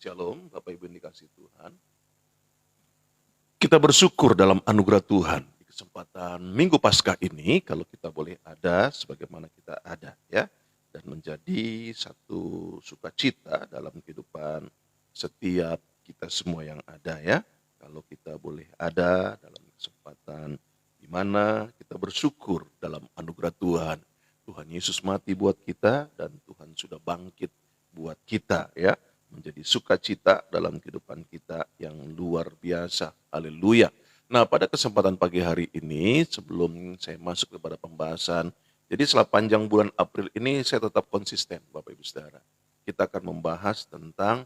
Shalom, Bapak Ibu yang dikasihi Tuhan. Kita bersyukur dalam anugerah Tuhan di kesempatan Minggu Paskah ini, kalau kita boleh ada sebagaimana kita ada ya, dan menjadi satu sukacita dalam kehidupan setiap kita semua yang ada ya. Kalau kita boleh ada dalam kesempatan di mana kita bersyukur dalam anugerah Tuhan. Tuhan Yesus mati buat kita dan Tuhan sudah bangkit buat kita ya, menjadi sukacita dalam kehidupan kita yang luar biasa. Haleluya. Nah, pada kesempatan pagi hari ini, sebelum saya masuk kepada pembahasan, jadi setelah panjang bulan April ini saya tetap konsisten, Bapak Ibu Saudara. Kita akan membahas tentang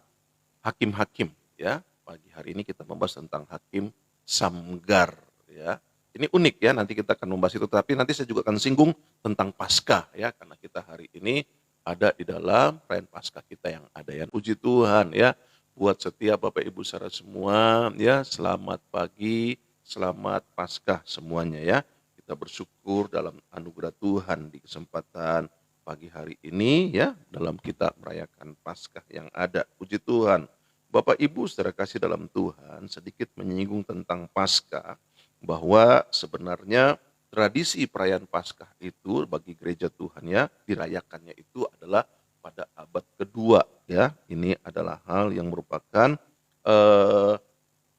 hakim-hakim ya. Pagi hari ini kita membahas tentang hakim Samgar ya. Ini unik ya, nanti kita akan membahas itu, tapi nanti saya juga akan singgung tentang Paskah ya, karena kita hari ini ada di dalam perayaan Paskah kita yang ada ya. Puji Tuhan ya, buat setiap Bapak Ibu saudara semua ya, selamat pagi, selamat Paskah semuanya ya. Kita bersyukur dalam anugerah Tuhan di kesempatan pagi hari ini ya, dalam kita merayakan Paskah yang ada. Puji Tuhan. Bapak Ibu saudara kasih dalam Tuhan, sedikit menyinggung tentang Paskah, bahwa sebenarnya tradisi perayaan Paskah itu bagi gereja Tuhan ya, dirayakannya itu adalah pada abad kedua ya. Ini adalah hal yang merupakan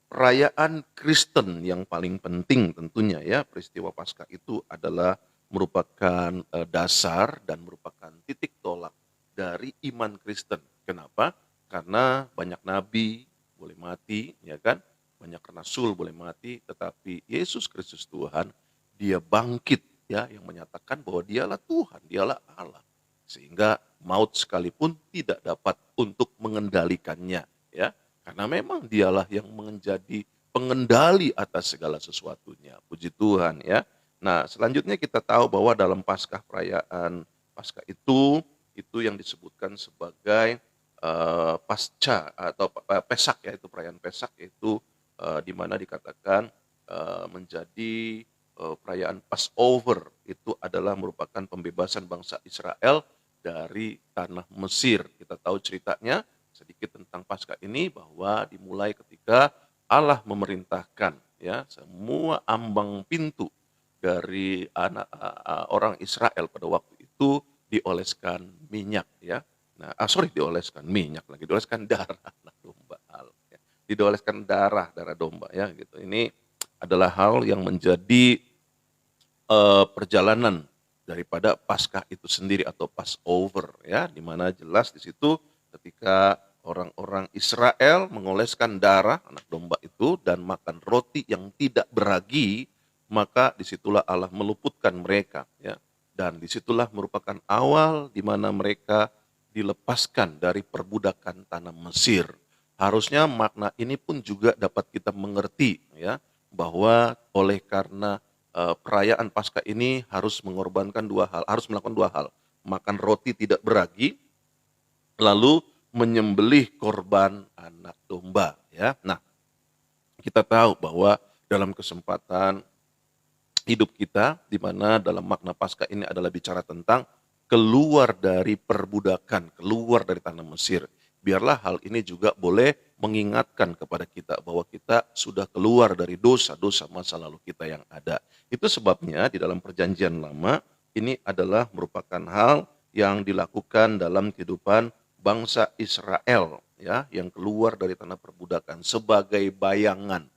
perayaan Kristen yang paling penting tentunya ya. Peristiwa Paskah itu adalah merupakan dasar dan merupakan titik tolak dari iman Kristen. Kenapa? Karena banyak nabi boleh mati ya kan, banyak rasul boleh mati, tetapi Yesus Kristus Tuhan, dia bangkit ya, yang menyatakan bahwa dialah Tuhan, dialah Allah. Sehingga maut sekalipun tidak dapat untuk mengendalikannya ya. Karena memang dialah yang menjadi pengendali atas segala sesuatunya. Puji Tuhan ya. Nah, selanjutnya kita tahu bahwa dalam Paskah, perayaan Paskah itu yang disebutkan sebagai pasca atau Pesak ya, itu perayaan Pesak, itu di mana dikatakan menjadi perayaan Passover, itu adalah merupakan pembebasan bangsa Israel dari tanah Mesir. Kita tahu ceritanya sedikit tentang Paskah ini, bahwa dimulai ketika Allah memerintahkan ya, semua ambang pintu dari anak orang Israel pada waktu itu dioleskan minyak ya. Nah, dioleskan minyak lagi, dioleskan darah anak domba, ya. Dioleskan darah domba ya gitu. Ini adalah hal yang menjadi perjalanan daripada Paskah itu sendiri atau Passover ya, di mana jelas di situ ketika orang-orang Israel mengoleskan darah anak domba itu dan makan roti yang tidak beragi, maka disitulah Allah meluputkan mereka ya. Dan disitulah merupakan awal di mana mereka dilepaskan dari perbudakan tanah Mesir. Harusnya makna ini pun juga dapat kita mengerti ya, bahwa oleh karena perayaan Paskah ini harus mengorbankan dua hal, harus melakukan dua hal. Makan roti tidak beragi, lalu menyembelih korban anak domba ya. Nah, kita tahu bahwa dalam kesempatan hidup kita, di mana dalam makna Paskah ini adalah bicara tentang keluar dari perbudakan, keluar dari tanah Mesir. Biarlah hal ini juga boleh mengingatkan kepada kita bahwa kita sudah keluar dari dosa-dosa masa lalu kita yang ada. Itu sebabnya di dalam perjanjian lama ini adalah merupakan hal yang dilakukan dalam kehidupan bangsa Israel ya, yang keluar dari tanah perbudakan sebagai bayangan,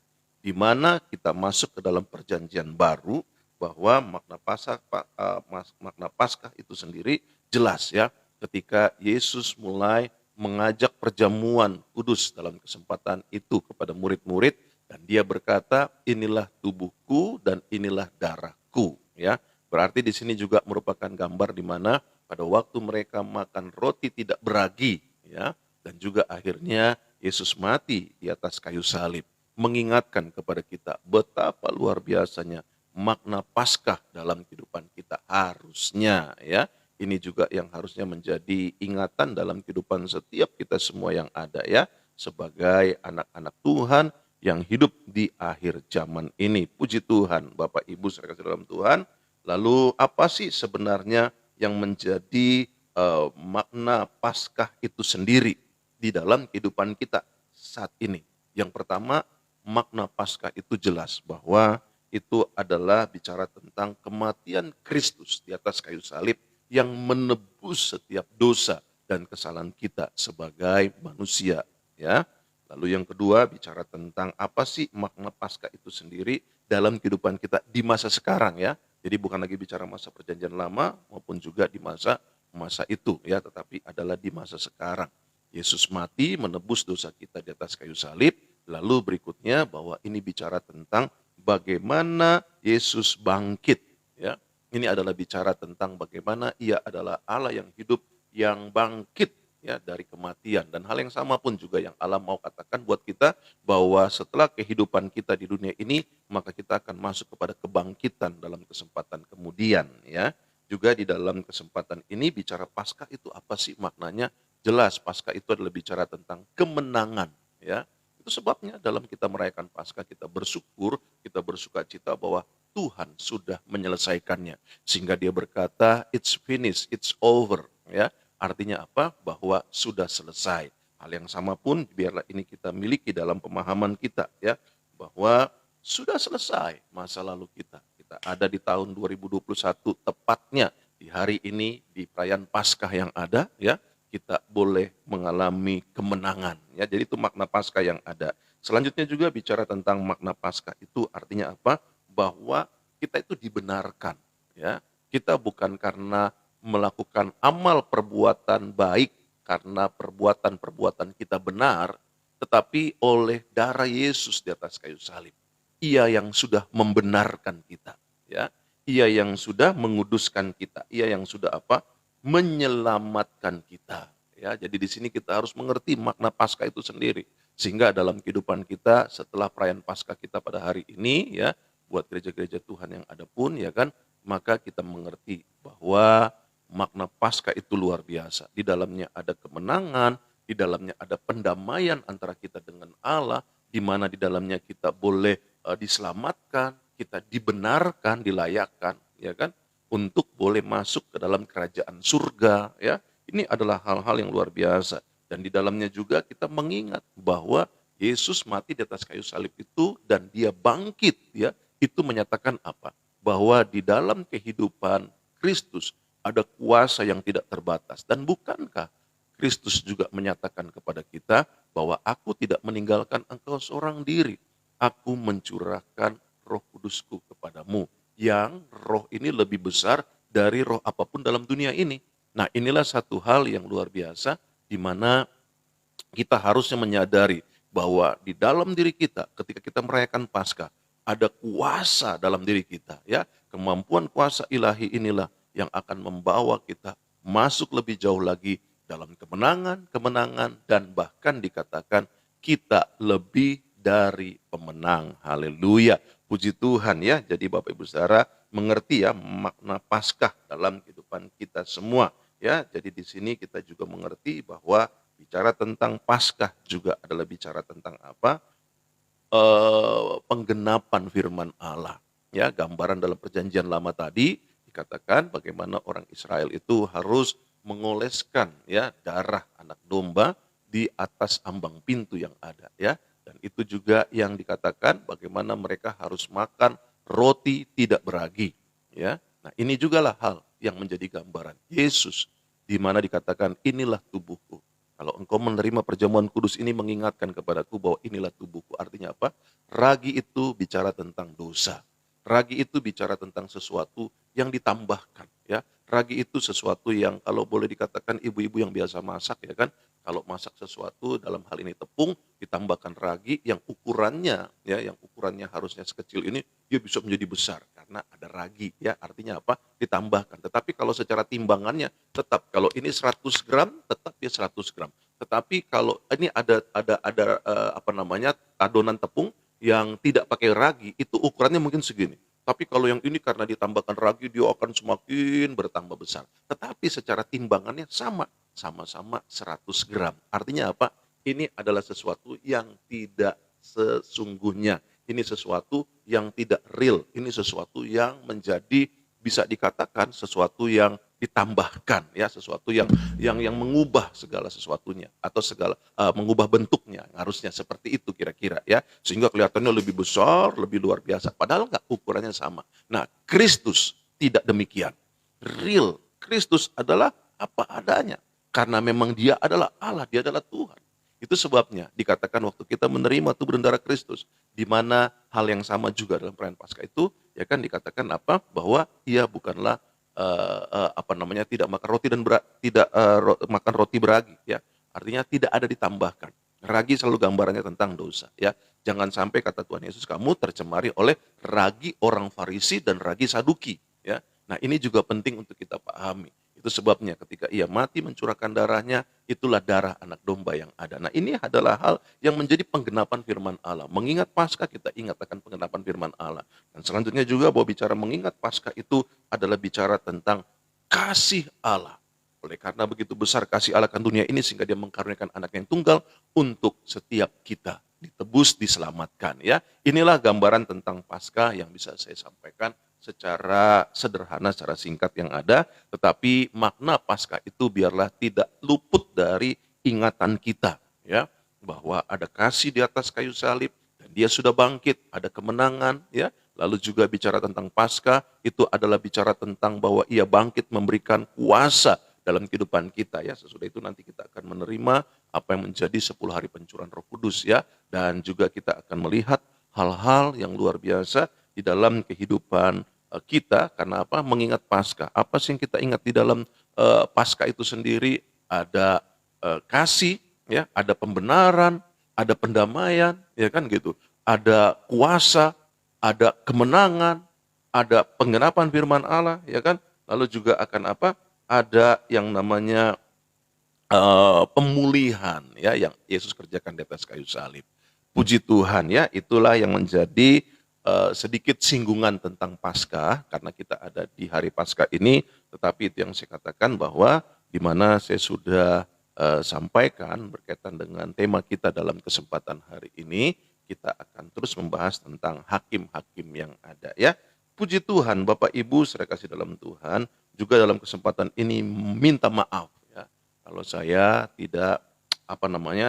di mana kita masuk ke dalam perjanjian baru, bahwa makna Paskah itu sendiri jelas ya, ketika Yesus mulai mengajak perjamuan kudus dalam kesempatan itu kepada murid-murid, dan dia berkata, inilah tubuhku dan inilah darahku ya. Berarti di sini juga merupakan gambar di mana pada waktu mereka makan roti tidak beragi ya, dan juga akhirnya Yesus mati di atas kayu salib, mengingatkan kepada kita betapa luar biasanya makna Paskah dalam kehidupan kita. Harusnya ya, ini juga yang harusnya menjadi ingatan dalam kehidupan setiap kita semua yang ada ya, sebagai anak-anak Tuhan yang hidup di akhir zaman ini. Puji Tuhan, Bapak Ibu saudara dalam Tuhan. Lalu apa sih sebenarnya yang menjadi makna Paskah itu sendiri? di dalam kehidupan kita saat ini. Yang pertama, makna Paskah itu jelas bahwa itu adalah bicara tentang kematian Kristus di atas kayu salib yang menebus setiap dosa dan kesalahan kita sebagai manusia, ya. Lalu yang kedua bicara tentang apa sih makna Paskah itu sendiri dalam kehidupan kita di masa sekarang, ya. Jadi bukan lagi bicara masa perjanjian lama maupun juga di masa itu, ya, tetapi adalah di masa sekarang. Yesus mati menebus dosa kita di atas kayu salib. Lalu berikutnya bahwa ini bicara tentang bagaimana Yesus bangkit, ya. Ini adalah bicara tentang bagaimana Ia adalah Allah yang hidup yang bangkit, ya, dari kematian. Dan hal yang sama pun juga yang Allah mau katakan buat kita bahwa setelah kehidupan kita di dunia ini maka kita akan masuk kepada kebangkitan dalam kesempatan kemudian, ya. Juga di dalam kesempatan ini bicara Paskah itu apa sih maknanya? Jelas Paskah itu adalah bicara tentang kemenangan, ya. Itu sebabnya dalam kita merayakan Paskah kita bersyukur, kita bersukacita bahwa Tuhan sudah menyelesaikannya. Sehingga dia berkata, it's finished, it's over, ya. Artinya apa? Bahwa sudah selesai. Hal yang sama pun biarlah ini kita miliki dalam pemahaman kita, ya, bahwa sudah selesai masa lalu kita. Kita ada di tahun 2021 tepatnya di hari ini di perayaan Paskah yang ada, ya, kita boleh mengalami kemenangan, ya. Jadi itu makna Paskah yang ada. Selanjutnya juga bicara tentang makna Paskah itu artinya apa? Bahwa kita itu dibenarkan, ya. Kita bukan karena melakukan amal perbuatan baik karena perbuatan-perbuatan kita benar, tetapi oleh darah Yesus di atas kayu salib. Ia yang sudah membenarkan kita, ya. Ia yang sudah menguduskan kita, ia yang sudah apa? Menyelamatkan kita, ya. Jadi di sini kita harus mengerti makna Paskah itu sendiri. Sehingga dalam kehidupan kita setelah perayaan Paskah kita pada hari ini, ya, buat gereja-gereja Tuhan yang ada pun, ya kan, maka kita mengerti bahwa makna Paskah itu luar biasa. Di dalamnya ada kemenangan, di dalamnya ada pendamaian antara kita dengan Allah, di mana di dalamnya kita boleh diselamatkan, kita dibenarkan, dilayakkan, ya kan, untuk boleh masuk ke dalam kerajaan surga, ya. Ini adalah hal-hal yang luar biasa. Dan di dalamnya juga kita mengingat bahwa Yesus mati di atas kayu salib itu dan dia bangkit, ya. Itu menyatakan apa? Bahwa di dalam kehidupan Kristus ada kuasa yang tidak terbatas. Dan bukankah Kristus juga menyatakan kepada kita bahwa aku tidak meninggalkan engkau seorang diri. Aku mencurahkan Roh Kudusku kepadamu. Yang roh ini lebih besar dari roh apapun dalam dunia ini. Nah, inilah satu hal yang luar biasa di mana kita harusnya menyadari bahwa di dalam diri kita ketika kita merayakan Paskah ada kuasa dalam diri kita, ya. Kemampuan kuasa ilahi inilah yang akan membawa kita masuk lebih jauh lagi dalam kemenangan dan bahkan dikatakan kita lebih dari pemenang. Haleluya. Puji Tuhan, ya. Jadi Bapak Ibu Saudara mengerti, ya, makna Paskah dalam kehidupan kita semua, ya. Jadi di sini kita juga mengerti bahwa bicara tentang Paskah juga adalah bicara tentang apa? Penggenapan firman Allah, ya. Gambaran dalam perjanjian lama tadi dikatakan bagaimana orang Israel itu harus mengoleskan, ya, darah anak domba di atas ambang pintu yang ada, ya. Dan itu juga yang dikatakan bagaimana mereka harus makan roti tidak beragi, ya. Nah, ini jugalah hal yang menjadi gambaran Yesus di mana dikatakan inilah tubuhku. Kalau engkau menerima perjamuan kudus ini mengingatkan kepadaku bahwa inilah tubuhku. Artinya apa? Ragi itu bicara tentang dosa. Ragi itu bicara tentang sesuatu yang ditambahkan, ya. Ragi itu sesuatu yang kalau boleh dikatakan ibu-ibu yang biasa masak, ya kan. Kalau masak sesuatu dalam hal ini tepung ditambahkan ragi yang ukurannya, ya, yang ukurannya harusnya sekecil ini dia bisa menjadi besar karena ada ragi, ya. Artinya apa? Ditambahkan. Tetapi kalau secara timbangannya tetap kalau ini 100 gram tetap dia 100 gram. Tetapi kalau ini ada adonan tepung yang tidak pakai ragi itu ukurannya mungkin segini. Tapi kalau yang ini karena ditambahkan ragi dia akan semakin bertambah besar. Tetapi secara timbangannya sama-sama 100 gram. Artinya apa? Ini adalah sesuatu yang tidak sesungguhnya. Ini sesuatu yang tidak real. Ini sesuatu yang menjadi bisa dikatakan sesuatu yang ditambahkan, ya, sesuatu yang mengubah segala sesuatunya atau mengubah bentuknya, harusnya seperti itu kira-kira, ya, sehingga kelihatannya lebih besar, lebih luar biasa, padahal nggak, ukurannya sama. Nah, Kristus tidak demikian. Real Kristus adalah apa adanya, karena memang dia adalah Allah, dia adalah Tuhan. Itu sebabnya dikatakan waktu kita menerima tubuh dan darah Kristus, di mana hal yang sama juga dalam perayaan Paskah itu, ya kan, dikatakan apa, bahwa ia bukanlah tidak makan roti dan tidak makan roti beragi, ya, artinya tidak ada ditambahkan. Ragi selalu gambarannya tentang dosa, ya. Jangan sampai, kata Tuhan Yesus, kamu tercemari oleh ragi orang Farisi dan ragi Saduki, ya. Nah, ini juga penting untuk kita pahami. Itu sebabnya ketika ia mati mencurahkan darahnya, itulah darah anak domba yang ada. Nah, ini adalah hal yang menjadi penggenapan firman Allah. Mengingat Paskah, kita ingat akan penggenapan firman Allah. Dan selanjutnya juga bahwa bicara mengingat Paskah itu adalah bicara tentang kasih Allah. Oleh karena begitu besar kasih Allah akan dunia ini, sehingga dia mengkaruniakan anak yang tunggal untuk setiap kita ditebus, diselamatkan, ya. Inilah gambaran tentang Paskah yang bisa saya sampaikan secara sederhana, secara singkat yang ada, tetapi makna Paskah itu biarlah tidak luput dari ingatan kita, ya, bahwa ada kasih di atas kayu salib dan dia sudah bangkit, ada kemenangan, ya. Lalu juga bicara tentang Paskah itu adalah bicara tentang bahwa ia bangkit memberikan kuasa dalam kehidupan kita, ya. Sesudah itu nanti kita akan menerima apa yang menjadi 10 hari pencurahan Roh Kudus, ya, dan juga kita akan melihat hal-hal yang luar biasa di dalam kehidupan kita. Karena apa? Mengingat Paskah. Apa sih yang kita ingat di dalam Paskah itu sendiri? Ada kasih, ya, ada pembenaran, ada pendamaian, ya kan gitu. Ada kuasa, ada kemenangan, ada penggenapan firman Allah, ya kan. Lalu juga akan apa? Ada yang namanya pemulihan, ya, yang Yesus kerjakan di atas kayu salib. Puji Tuhan, ya, itulah yang menjadi sedikit singgungan tentang Paskah, karena kita ada di hari Paskah ini. Tetapi itu yang saya katakan, bahwa di mana saya sudah sampaikan berkaitan dengan tema kita dalam kesempatan hari ini, kita akan terus membahas tentang hakim-hakim yang ada, ya. Puji Tuhan, Bapak Ibu saudara kasih dalam Tuhan, juga dalam kesempatan ini minta maaf, ya, kalau saya tidak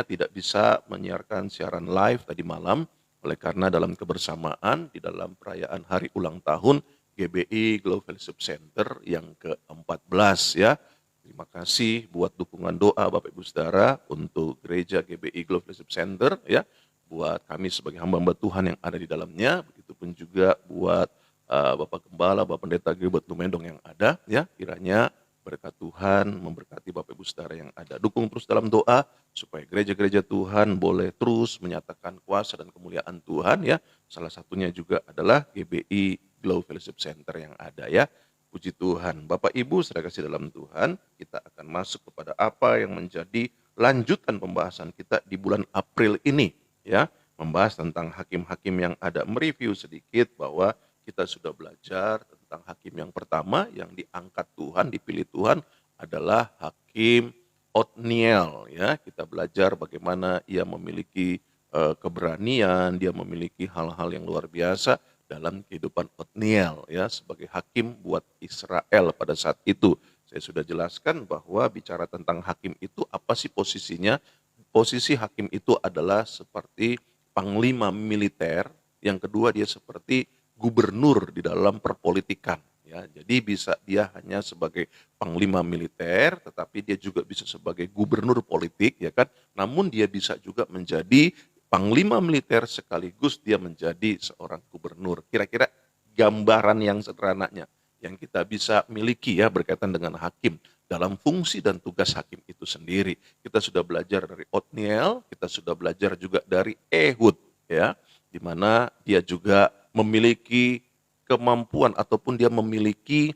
tidak bisa menyiarkan siaran live tadi malam, oleh karena dalam kebersamaan di dalam perayaan hari ulang tahun GBI Global Fellowship Center yang ke-14, ya. Terima kasih buat dukungan doa Bapak Ibu Saudara untuk gereja GBI Global Fellowship Center, ya. Buat kami sebagai hamba-hamba Tuhan yang ada di dalamnya, begitupun juga buat Bapak Gembala, Bapak Pendeta Gilbert Lumendong yang ada, ya. Kiranya berkat Tuhan memberkati Bapak Ibu Saudara yang ada. Dukung terus dalam doa supaya gereja-gereja Tuhan boleh terus menyatakan kuasa dan kemuliaan Tuhan, ya. Salah satunya juga adalah GBI Global Fellowship Center yang ada, ya. Puji Tuhan. Bapak Ibu saudara kasih dalam Tuhan, kita akan masuk kepada apa yang menjadi lanjutan pembahasan kita di bulan April ini, ya. Membahas tentang hakim-hakim yang ada. Mereview sedikit bahwa kita sudah belajar tentang hakim yang pertama yang diangkat Tuhan, dipilih Tuhan adalah hakim Otniel, ya. Kita belajar bagaimana ia memiliki keberanian, dia memiliki hal-hal yang luar biasa dalam kehidupan Otniel, ya, sebagai hakim buat Israel pada saat itu. Saya sudah jelaskan bahwa bicara tentang hakim itu apa sih posisinya? Posisi hakim itu adalah seperti panglima militer, yang kedua dia seperti gubernur di dalam perpolitikan. Ya, jadi bisa dia hanya sebagai panglima militer, tetapi dia juga bisa sebagai gubernur politik, ya kan. Namun dia bisa juga menjadi panglima militer sekaligus dia menjadi seorang gubernur. Kira-kira gambaran yang sederhananya yang kita bisa miliki, ya, berkaitan dengan hakim dalam fungsi dan tugas hakim itu sendiri. Kita sudah belajar dari Otniel, kita sudah belajar juga dari Ehud, ya, di mana dia juga memiliki kemampuan ataupun dia memiliki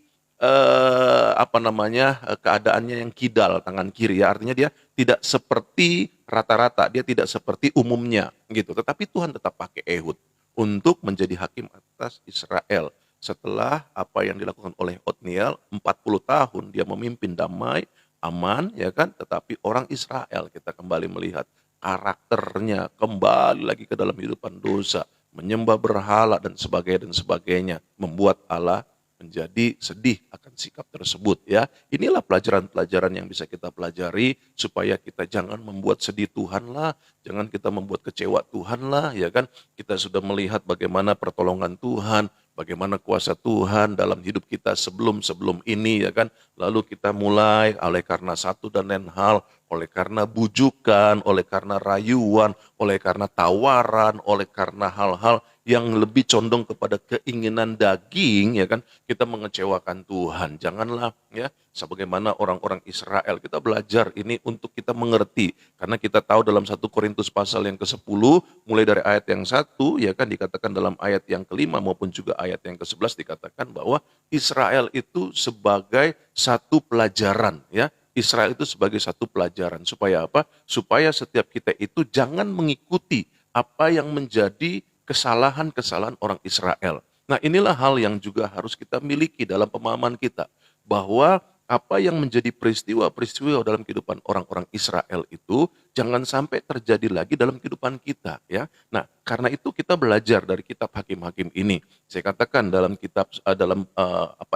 keadaannya yang kidal, tangan kiri, ya, artinya dia tidak seperti rata-rata, dia tidak seperti umumnya gitu. Tetapi Tuhan tetap pakai Ehud untuk menjadi hakim atas Israel. Setelah apa yang dilakukan oleh Otniel, 40 tahun dia memimpin damai, aman, ya kan, tetapi orang Israel kita kembali melihat karakternya kembali lagi ke dalam kehidupan dosa, menyembah berhala dan sebagainya, membuat Allah menjadi sedih akan sikap tersebut ya. Inilah pelajaran-pelajaran yang bisa kita pelajari supaya kita jangan membuat sedih Tuhan lah, jangan kita membuat kecewa Tuhan lah ya kan. Kita sudah melihat bagaimana pertolongan Tuhan, bagaimana kuasa Tuhan dalam hidup kita sebelum ini ya kan. Lalu kita mulai oleh karena satu dan lain hal, oleh karena bujukan, oleh karena rayuan, oleh karena tawaran, oleh karena hal-hal yang lebih condong kepada keinginan daging ya kan, kita mengecewakan Tuhan. Janganlah ya sebagaimana orang-orang Israel, kita belajar ini untuk kita mengerti karena kita tahu dalam 1 Korintus pasal yang ke-10 mulai dari ayat yang 1 ya kan, dikatakan dalam ayat yang ke-5 maupun juga ayat yang ke-11 dikatakan bahwa Israel itu sebagai satu pelajaran ya. Israel itu sebagai satu pelajaran supaya apa? Supaya setiap kita itu jangan mengikuti apa yang menjadi kesalahan-kesalahan orang Israel. Nah, inilah hal yang juga harus kita miliki dalam pemahaman kita, bahwa apa yang menjadi peristiwa-peristiwa dalam kehidupan orang-orang Israel itu jangan sampai terjadi lagi dalam kehidupan kita ya. Nah, karena itu kita belajar dari kitab Hakim-Hakim ini. Saya katakan dalam kitab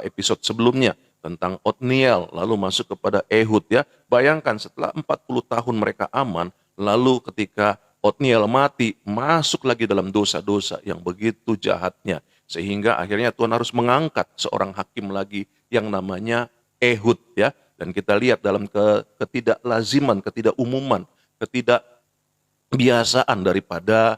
episode sebelumnya tentang Otniel lalu masuk kepada Ehud ya. Bayangkan setelah 40 tahun mereka aman, lalu ketika Otniel mati, masuk lagi dalam dosa-dosa yang begitu jahatnya. Sehingga akhirnya Tuhan harus mengangkat seorang hakim lagi yang namanya Ehud ya. Dan kita lihat dalam ketidaklaziman, ketidakumuman, ketidakbiasaan daripada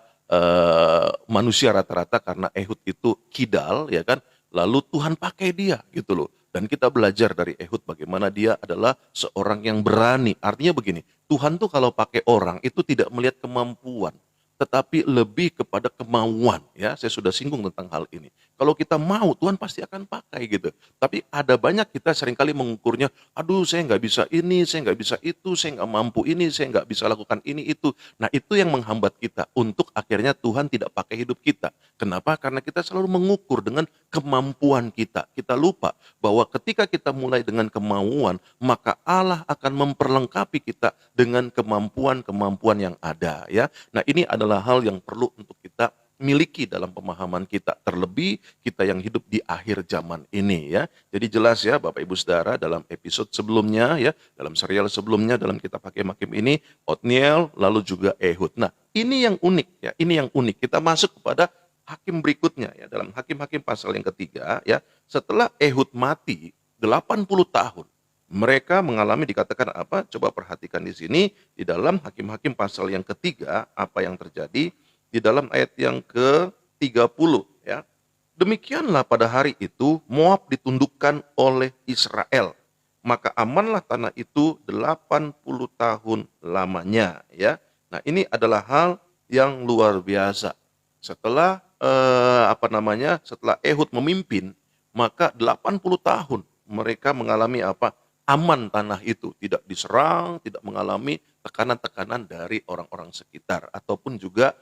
manusia rata-rata karena Ehud itu kidal ya kan. Lalu Tuhan pakai dia gitu loh. Dan kita belajar dari Ehud bagaimana dia adalah seorang yang berani. Artinya begini, Tuhan tuh kalau pakai orang itu tidak melihat kemampuan, tetapi lebih kepada kemauan. Ya, saya sudah singgung tentang hal ini. Kalau kita mau, Tuhan pasti akan pakai gitu. Tapi ada banyak kita seringkali mengukurnya, aduh saya nggak bisa ini, saya nggak bisa itu, saya nggak mampu ini, saya nggak bisa lakukan ini itu. Nah itu yang menghambat kita untuk akhirnya Tuhan tidak pakai hidup kita. Kenapa? Karena kita selalu mengukur dengan kemampuan kita. Kita lupa bahwa ketika kita mulai dengan kemauan, maka Allah akan memperlengkapi kita dengan kemampuan-kemampuan yang ada ya. Nah, ini adalah hal yang perlu untuk kita miliki dalam pemahaman kita, terlebih kita yang hidup di akhir zaman ini ya. Jadi jelas ya Bapak Ibu Saudara, dalam episode sebelumnya ya, dalam serial sebelumnya dalam kitab Hakim-Hakim ini, Otniel lalu juga Ehud. Nah, ini yang unik ya, ini yang unik. Kita masuk kepada hakim berikutnya ya, dalam Hakim-Hakim pasal yang ketiga ya. Setelah Ehud mati 80 tahun, mereka mengalami dikatakan apa? Coba perhatikan di sini di dalam Hakim-Hakim pasal yang ketiga apa yang terjadi di dalam ayat yang ke-30 ya. Demikianlah pada hari itu Moab ditundukkan oleh Israel. Maka amanlah tanah itu 80 tahun lamanya ya. Nah, ini adalah hal yang luar biasa. Setelah setelah Ehud memimpin, maka 80 tahun mereka mengalami apa? Aman tanah itu, tidak diserang, tidak mengalami tekanan-tekanan dari orang-orang sekitar ataupun juga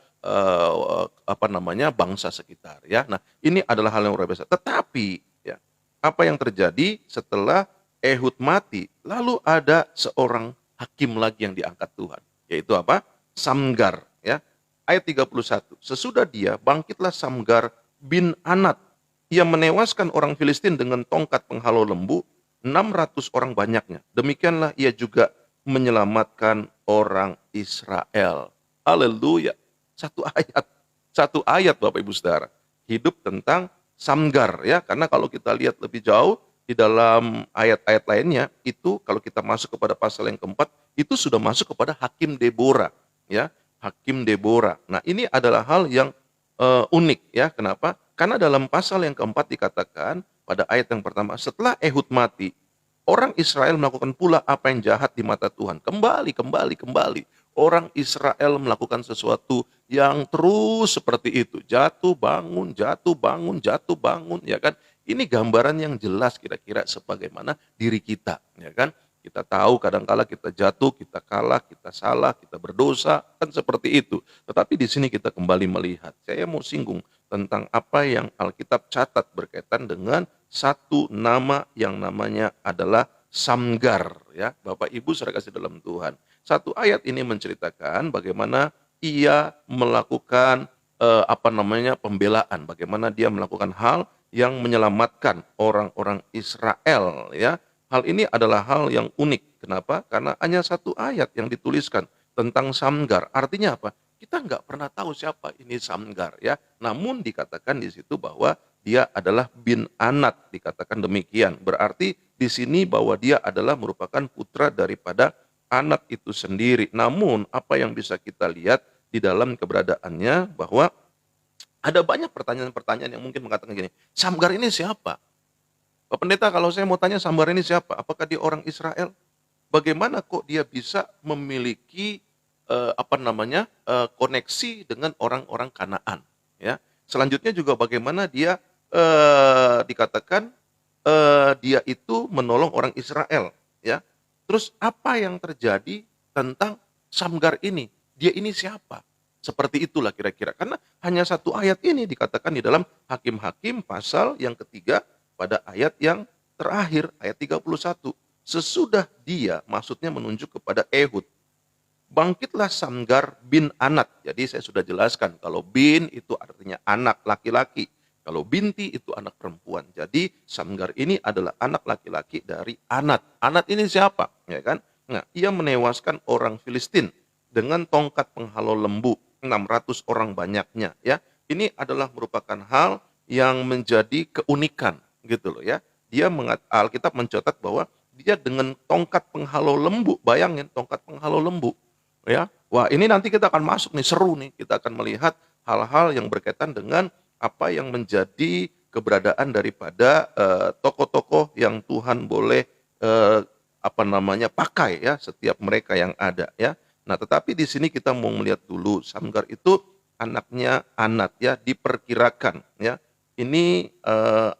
bangsa sekitar ya. Nah, ini adalah hal yang luar biasa. Tetapi ya, apa yang terjadi setelah Ehud mati, lalu ada seorang hakim lagi yang diangkat Tuhan, yaitu apa? Samgar ya. Ayat 31. Sesudah dia bangkitlah Samgar bin Anat. Ia menewaskan orang Filistin dengan tongkat penghalau lembu, 600 orang banyaknya. Demikianlah ia juga menyelamatkan orang Israel. Haleluya. Satu ayat Bapak Ibu Saudara. Hidup tentang Samgar ya, karena kalau kita lihat lebih jauh di dalam ayat-ayat lainnya itu kalau kita masuk kepada pasal yang keempat itu sudah masuk kepada Hakim Deborah ya, Hakim Deborah. Nah, ini adalah hal yang unik ya. Kenapa? Karena dalam pasal yang keempat dikatakan pada ayat yang pertama, setelah Ehud mati, orang Israel melakukan pula apa yang jahat di mata Tuhan. Kembali. Orang Israel melakukan sesuatu yang terus seperti itu. Jatuh, bangun, ya kan. Ini gambaran yang jelas kira-kira sebagaimana diri kita, ya kan. Kita tahu kadang-kala kita jatuh, kita kalah, kita salah, kita berdosa, kan seperti itu. Tetapi di sini kita kembali melihat. Saya mau singgung tentang apa yang Alkitab catat berkaitan dengan satu nama yang namanya adalah Samgar ya. Bapak Ibu saudara kasih dalam Tuhan. Satu ayat ini menceritakan bagaimana ia melakukan pembelaan, bagaimana dia melakukan hal yang menyelamatkan orang-orang Israel, ya. Hal ini adalah hal yang unik. Kenapa? Karena hanya satu ayat yang dituliskan tentang Samgar. Artinya apa? Kita nggak pernah tahu siapa ini Samgar, ya. Namun dikatakan di situ bahwa dia adalah bin Anat, dikatakan demikian. Berarti di sini bahwa dia adalah merupakan putra daripada Anat itu sendiri. Namun apa yang bisa kita lihat di dalam keberadaannya bahwa ada banyak pertanyaan-pertanyaan yang mungkin mengatakan gini, Samgar ini siapa? Pak Pendeta, kalau saya mau tanya Samgar ini siapa? Apakah dia orang Israel? Bagaimana kok dia bisa memiliki koneksi dengan orang-orang Kanaan? Ya, selanjutnya juga bagaimana dia dikatakan dia itu menolong orang Israel? Ya, terus apa yang terjadi tentang Samgar ini? Dia ini siapa? Seperti itulah kira-kira. Karena hanya satu ayat ini dikatakan di dalam Hakim-Hakim pasal yang ketiga pada ayat yang terakhir, ayat 31. Sesudah dia, maksudnya menunjuk kepada Ehud. Bangkitlah Samgar bin Anat. Jadi saya sudah jelaskan, kalau bin itu artinya anak laki-laki. Kalau binti itu anak perempuan. Jadi Samgar ini adalah anak laki-laki dari Anat. Anat ini siapa? Ya kan? Nah, ia menewaskan orang Filistin dengan tongkat penghalau lembu. 600 orang banyaknya, ya. Ini adalah merupakan hal yang menjadi keunikan gitu loh, ya. Alkitab mencatat bahwa dia dengan tongkat penghalau lembu, bayangin tongkat penghalau lembu, ya. Wah, ini nanti kita akan masuk nih, seru nih. Kita akan melihat hal-hal yang berkaitan dengan apa yang menjadi keberadaan daripada tokoh-tokoh yang Tuhan boleh pakai, ya, setiap mereka yang ada, ya. Nah, tetapi di sini kita mau melihat dulu Samgar itu anaknya Anat, ya, diperkirakan, ya. Ini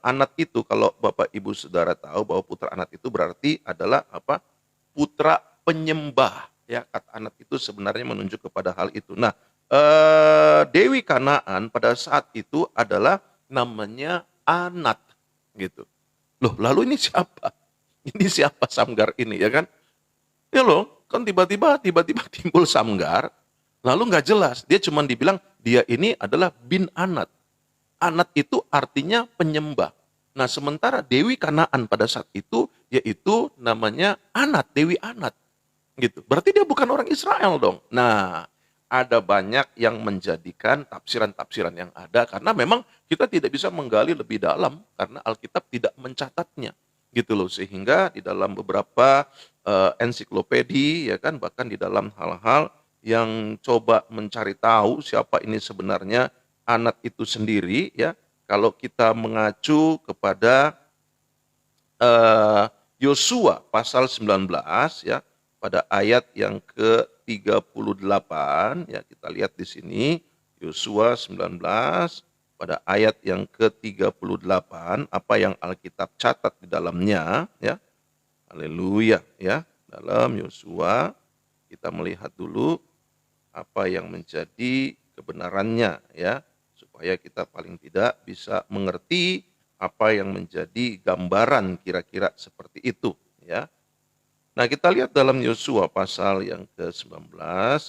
Anat itu kalau Bapak Ibu Saudara tahu bahwa putra Anat itu berarti adalah apa? Putra penyembah, ya. Kata Anat itu sebenarnya menunjuk kepada hal itu. Nah, Dewi Kanaan pada saat itu adalah namanya Anat, gitu. Loh, lalu ini siapa? Ini siapa Samgar ini, ya kan? Ya loh, kan tiba-tiba timbul Samgar, lalu nggak jelas. Dia cuma dibilang dia ini adalah bin Anat. Anat itu artinya penyembah. Nah, sementara Dewi Kanaan pada saat itu yaitu namanya Anat, Dewi Anat. Gitu. Berarti dia bukan orang Israel dong. Nah, ada banyak yang menjadikan tafsiran-tafsiran yang ada karena memang kita tidak bisa menggali lebih dalam karena Alkitab tidak mencatatnya. Gitu loh, sehingga di dalam beberapa ensiklopedi, ya kan, bahkan di dalam hal-hal yang coba mencari tahu siapa ini sebenarnya Anat itu sendiri, ya, kalau kita mengacu kepada Yosua pasal 19, ya, pada ayat yang ke-38, ya, kita lihat di sini Yosua 19 pada ayat yang ke-38, apa yang Alkitab catat di dalamnya, ya. Haleluya, ya. Dalam Yosua kita melihat dulu apa yang menjadi kebenarannya, ya, supaya kita paling tidak bisa mengerti apa yang menjadi gambaran kira-kira seperti itu, ya. Nah, kita lihat dalam Yosua pasal yang ke-19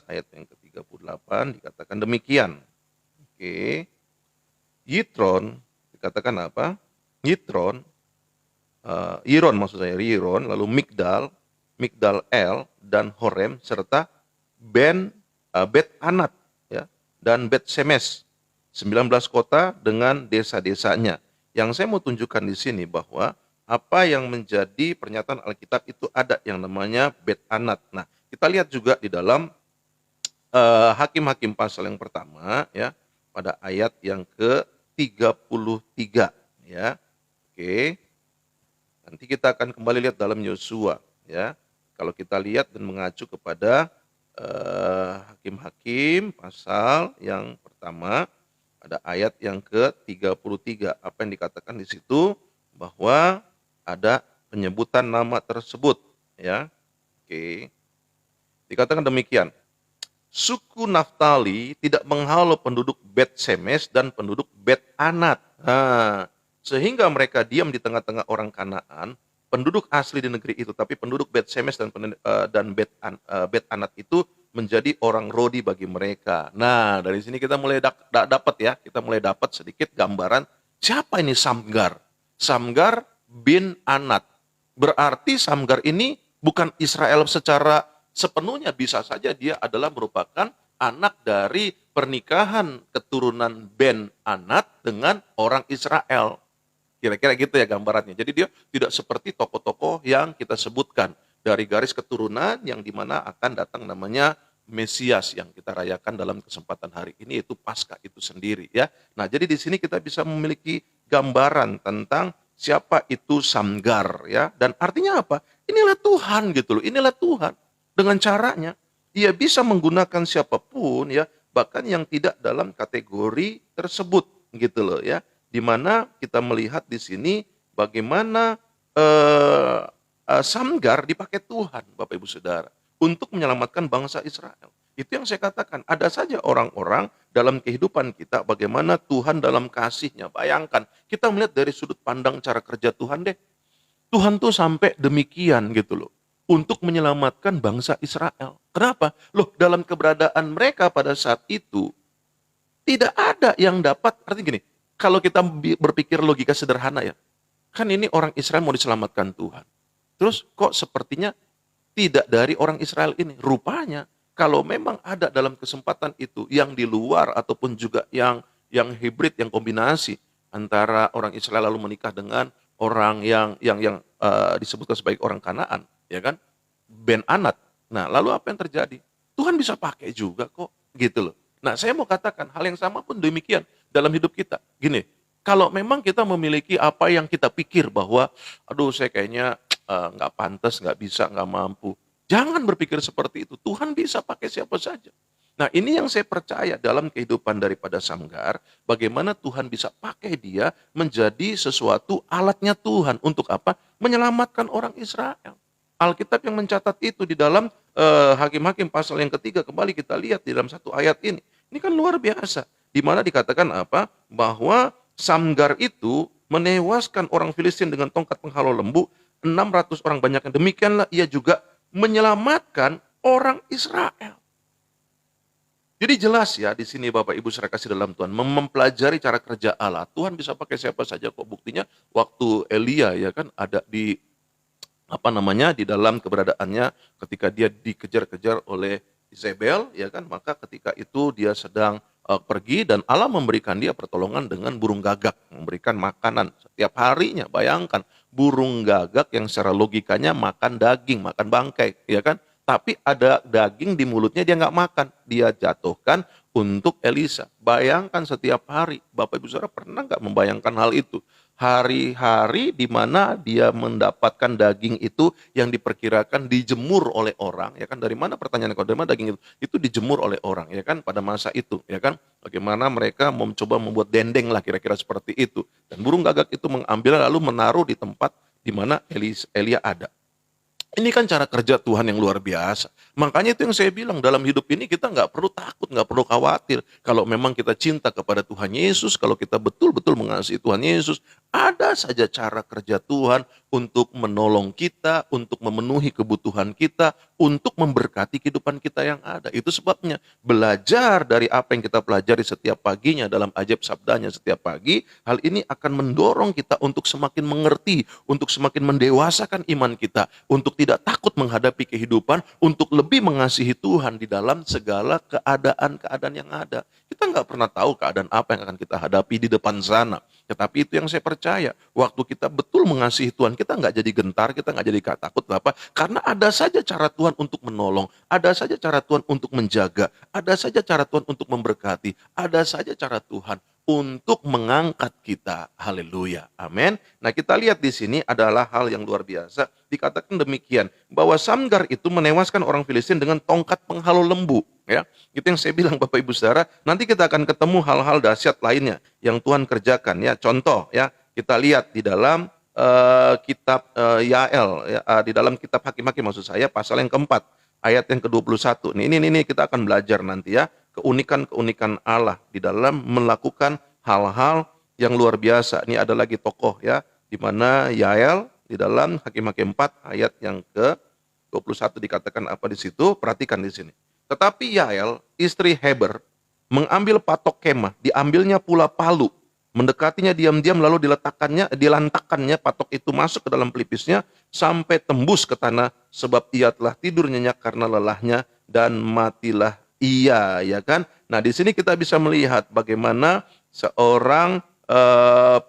ayat yang ke-38 dikatakan demikian. Oke. Yitron dikatakan apa? Yitron, Yiron maksud saya, Yiron, lalu Migdal, Migdal El dan Horem serta Bet Anat, ya, dan Bet Semes, 19 kota dengan desa-desanya. Yang saya mau tunjukkan di sini bahwa apa yang menjadi pernyataan Alkitab itu ada yang namanya Bet Anat. Nah, kita lihat juga di dalam Hakim-Hakim pasal yang pertama, ya, pada ayat yang ke-33, ya. Oke. Nanti kita akan kembali lihat dalam Yosua, ya. Kalau kita lihat dan mengacu kepada Hakim-Hakim pasal yang pertama pada ayat yang ke-33, apa yang dikatakan di situ bahwa ada penyebutan nama tersebut, ya. Oke. Dikatakan demikian. Suku Naftali tidak menghalau penduduk Bet Semes dan penduduk Bet Anat. Nah, sehingga mereka diam di tengah-tengah orang Kanaan, penduduk asli di negeri itu, tapi penduduk Bet Semes dan Bet Anat itu menjadi orang Rodi bagi mereka. Nah, dari sini kita mulai dapat, ya, kita mulai dapat sedikit gambaran Siapa ini Samgar? Samgar bin Anat. Berarti Samgar ini bukan Israel secara sepenuhnya, bisa saja dia adalah merupakan anak dari pernikahan keturunan Ben Anat dengan orang Israel. Kira-kira gitu ya gambarannya. Jadi dia tidak seperti tokoh-tokoh yang kita sebutkan dari garis keturunan yang dimana akan datang namanya Mesias yang kita rayakan dalam kesempatan hari ini, yaitu Paskah itu sendiri ya. Nah, jadi di sini kita bisa memiliki gambaran tentang siapa itu Samgar ya, dan artinya apa? Inilah Tuhan gitu loh. Inilah Tuhan. Dengan caranya ia bisa menggunakan siapapun ya, bahkan yang tidak dalam kategori tersebut gitu loh ya. Di mana kita melihat di sini bagaimana Samgar dipakai Tuhan, Bapak Ibu Saudara, untuk menyelamatkan bangsa Israel. Itu yang saya katakan, ada saja orang-orang dalam kehidupan kita bagaimana Tuhan dalam kasih-Nya. Bayangkan, kita melihat dari sudut pandang cara kerja Tuhan deh. Tuhan tuh sampai demikian gitu loh, untuk menyelamatkan bangsa Israel. Kenapa? Loh, dalam keberadaan mereka pada saat itu, tidak ada yang dapat, artinya gini, kalau kita berpikir logika sederhana ya, kan ini orang Israel mau diselamatkan Tuhan. Terus kok sepertinya tidak dari orang Israel ini. Rupanya kalau memang ada dalam kesempatan itu yang di luar ataupun juga yang hibrid, yang kombinasi antara orang Israel lalu menikah dengan orang yang disebutkan sebagai orang Kanaan, ya kan? Ben Anat. Nah, lalu apa yang terjadi? Tuhan bisa pakai juga kok, gitu loh. Nah, saya mau katakan hal yang sama pun demikian dalam hidup kita. Gini, kalau memang kita memiliki apa yang kita pikir bahwa, aduh saya kayaknya nggak pantas, nggak bisa, nggak mampu. Jangan berpikir seperti itu. Tuhan bisa pakai siapa saja. Nah, ini yang saya percaya dalam kehidupan daripada Samgar, bagaimana Tuhan bisa pakai dia menjadi sesuatu alatnya Tuhan. Untuk apa? Menyelamatkan orang Israel. Alkitab yang mencatat itu di dalam Hakim-Hakim pasal yang ketiga, kembali kita lihat di dalam satu ayat ini. Ini kan luar biasa. Di mana dikatakan apa? Bahwa Samgar itu menewaskan orang Filistin dengan tongkat penghalau lembu, 600 orang banyaknya. Demikianlah ia juga menyelamatkan orang Israel. Jadi jelas ya di sini Bapak Ibu saudara kasih dalam Tuhan, mempelajari cara kerja Allah. Tuhan bisa pakai siapa saja kok. Buktinya waktu Elia ya kan ada di di dalam keberadaannya ketika dia dikejar-kejar oleh Isabel ya kan, maka ketika itu dia sedang pergi dan Allah memberikan dia pertolongan dengan burung gagak, memberikan makanan setiap harinya. Bayangkan burung gagak yang secara logikanya makan daging, makan bangkai, ya kan? Tapi ada daging di mulutnya dia nggak makan, dia jatuhkan untuk Elisa. Bayangkan setiap hari, Bapak Ibu Saudara pernah nggak membayangkan hal itu? Hari-hari di mana dia mendapatkan daging itu yang diperkirakan dijemur oleh orang, ya kan? Dari mana pertanyaan kau? Dari mana daging itu? Itu dijemur oleh orang, ya kan? Pada masa itu, ya kan? Bagaimana mereka mencoba membuat dendeng lah kira-kira seperti itu. Dan burung gagak itu mengambil lalu menaruh di tempat di mana Elia ada. Ini kan cara kerja Tuhan yang luar biasa. Makanya itu yang saya bilang, dalam hidup ini kita nggak perlu takut, nggak perlu khawatir. Kalau memang kita cinta kepada Tuhan Yesus, kalau kita betul-betul mengasihi Tuhan Yesus, ada saja cara kerja Tuhan untuk menolong kita, untuk memenuhi kebutuhan kita, untuk memberkati kehidupan kita yang ada. Itu sebabnya belajar dari apa yang kita pelajari setiap paginya dalam ajaib sabdanya setiap pagi, hal ini akan mendorong kita untuk semakin mengerti, untuk semakin mendewasakan iman kita, untuk tidak takut menghadapi kehidupan, untuk lebih mengasihi Tuhan di dalam segala keadaan-keadaan yang ada. Kita nggak pernah tahu keadaan apa yang akan kita hadapi di depan sana. Tetapi itu yang saya percaya, waktu kita betul mengasihi Tuhan, kita nggak jadi gentar, kita nggak jadi takut. Kenapa? Karena ada saja cara Tuhan untuk menolong, ada saja cara Tuhan untuk menjaga, ada saja cara Tuhan untuk memberkati, ada saja cara Tuhan untuk mengangkat kita. Haleluya. Amin. Nah, kita lihat di sini adalah hal yang luar biasa. Dikatakan demikian, bahwa Samgar itu menewaskan orang Filistin dengan tongkat penghalau lembu. Ya, itu yang saya bilang Bapak Ibu Saudara. Nanti kita akan ketemu hal-hal dahsyat lainnya yang Tuhan kerjakan. Ya, contoh ya, kita lihat di dalam kitab Yael, ya, di dalam kitab Hakim-Hakim maksud saya, pasal yang keempat, ayat yang ke-21. Ini kita akan belajar nanti ya, keunikan-keunikan Allah di dalam melakukan hal-hal yang luar biasa. Ini ada lagi tokoh ya, di mana Yael di dalam Hakim-Hakim 4 ayat yang ke-21 dikatakan apa di situ? Perhatikan di sini. Tetapi Yael, istri Heber, mengambil patok kemah, diambilnya pula palu, Mendekatinya diam-diam lalu dilantakkannya patok itu masuk ke dalam pelipisnya sampai tembus ke tanah sebab ia telah tidur nyenyak karena lelahnya dan matilah ia, ya kan? Nah, di sini kita bisa melihat bagaimana seorang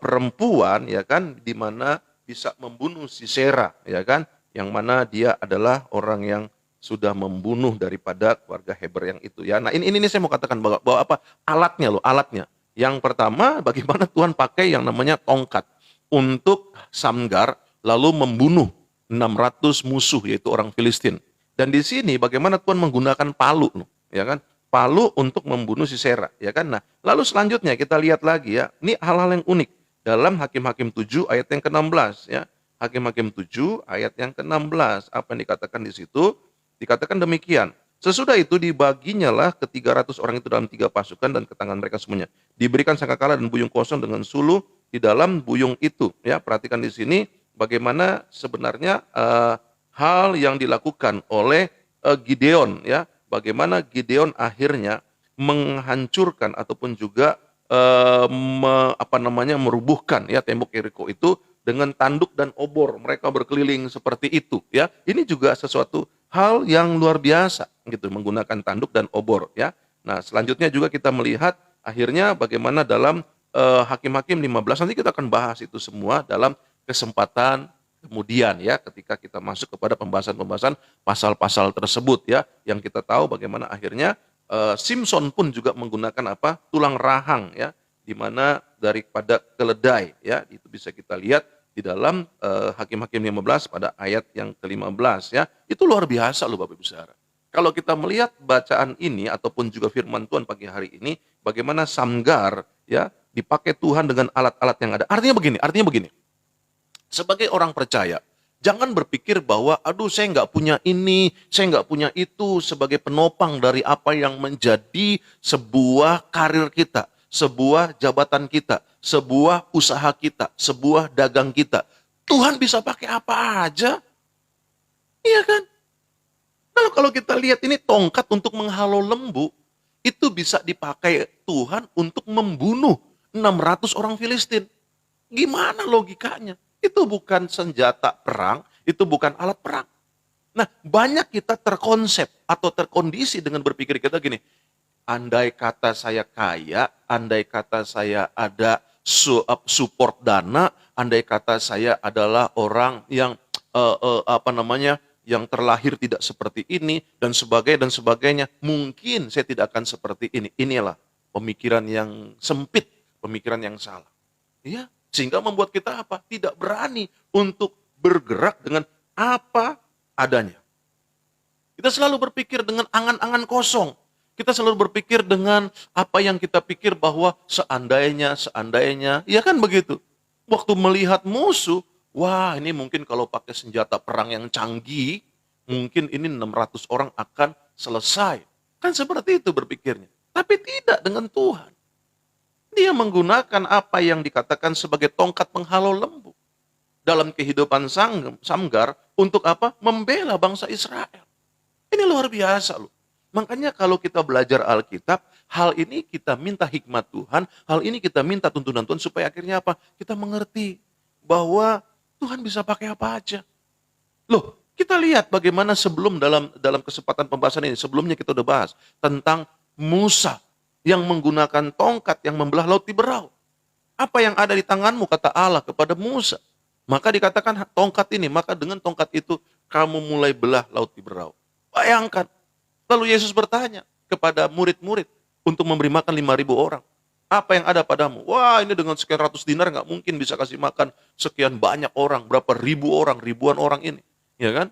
perempuan, ya kan, di mana bisa membunuh Sisera, ya kan, yang mana dia adalah orang yang sudah membunuh daripada keluarga Heber yang itu, ya. Nah, ini saya mau katakan bahwa apa alatnya loh, alatnya. Yang pertama, bagaimana Tuhan pakai yang namanya tongkat untuk Samgar lalu membunuh 600 musuh yaitu orang Filistin. Dan di sini bagaimana Tuhan menggunakan palu, ya kan? Palu untuk membunuh Sisera, ya kan? Nah, lalu selanjutnya kita lihat lagi ya. Ini hal-hal yang unik dalam Hakim-Hakim 7 ayat yang ke-16 ya. Hakim-Hakim 7 ayat yang ke-16. Apa yang dikatakan di situ? Dikatakan demikian. Sesudah itu dibaginyalah ke 300 orang itu dalam 3 pasukan dan ke tangan mereka semuanya. Diberikan sangkakala dan buyung kosong dengan suluh di dalam buyung itu. Ya, perhatikan di sini bagaimana sebenarnya hal yang dilakukan oleh Gideon ya. Bagaimana Gideon akhirnya menghancurkan ataupun juga merubuhkan ya tembok Yeriko itu dengan tanduk dan obor. Mereka berkeliling seperti itu ya. Ini juga sesuatu hal yang luar biasa gitu menggunakan tanduk dan obor ya. Nah, selanjutnya juga kita melihat akhirnya bagaimana dalam Hakim-Hakim 15 nanti kita akan bahas itu semua dalam kesempatan kemudian ya ketika kita masuk kepada pembahasan-pembahasan pasal-pasal tersebut ya yang kita tahu bagaimana akhirnya Simpson pun juga menggunakan apa tulang rahang ya di mana daripada keledai ya itu bisa kita lihat di dalam Hakim-Hakim 15 pada ayat yang ke-15 ya. Itu luar biasa loh Bapak Ibu Saudara. Kalau kita melihat bacaan ini ataupun juga firman Tuhan pagi hari ini bagaimana Samgar ya dipakai Tuhan dengan alat-alat yang ada. Artinya begini. Sebagai orang percaya, jangan berpikir bahwa aduh saya nggak punya ini, saya nggak punya itu sebagai penopang dari apa yang menjadi sebuah karir kita, sebuah jabatan kita, sebuah usaha kita, sebuah dagang kita. Tuhan bisa pakai apa aja. Iya kan? Lalu kalau kita lihat ini tongkat untuk menghalau lembu, itu bisa dipakai Tuhan untuk membunuh 600 orang Filistin. Gimana logikanya? Itu bukan senjata perang, itu bukan alat perang. Nah, banyak kita terkonsep atau terkondisi dengan berpikir kita gini, andai kata saya kaya, andai kata saya ada support dana, andai kata saya adalah orang yang yang terlahir tidak seperti ini dan sebagainya, mungkin saya tidak akan seperti ini. Inilah pemikiran yang sempit, pemikiran yang salah. Ya, sehingga membuat kita apa? Tidak berani untuk bergerak dengan apa adanya. Kita selalu berpikir dengan angan-angan kosong. Kita selalu berpikir dengan apa yang kita pikir bahwa seandainya, ya kan begitu. Waktu melihat musuh, wah ini mungkin kalau pakai senjata perang yang canggih, mungkin ini 600 orang akan selesai. Kan seperti itu berpikirnya. Tapi tidak dengan Tuhan. Dia menggunakan apa yang dikatakan sebagai tongkat penghalau lembu. Dalam kehidupan Samgar untuk apa? Membela bangsa Israel. Ini luar biasa loh. Makanya kalau kita belajar Alkitab, hal ini kita minta hikmat Tuhan, hal ini kita minta tuntunan Tuhan supaya akhirnya apa? Kita mengerti bahwa Tuhan bisa pakai apa aja. Loh, kita lihat bagaimana sebelum dalam kesempatan pembahasan ini, sebelumnya kita udah bahas tentang Musa yang menggunakan tongkat yang membelah laut di berau. Apa yang ada di tanganmu, kata Allah kepada Musa. Maka dikatakan tongkat ini, maka dengan tongkat itu kamu mulai belah laut di berau. Bayangkan. Lalu Yesus bertanya kepada murid-murid untuk memberi makan 5.000 orang. Apa yang ada padamu? Wah, ini dengan sekian ratus dinar nggak mungkin bisa kasih makan sekian banyak orang, berapa ribu orang, ribuan orang ini. Ya kan?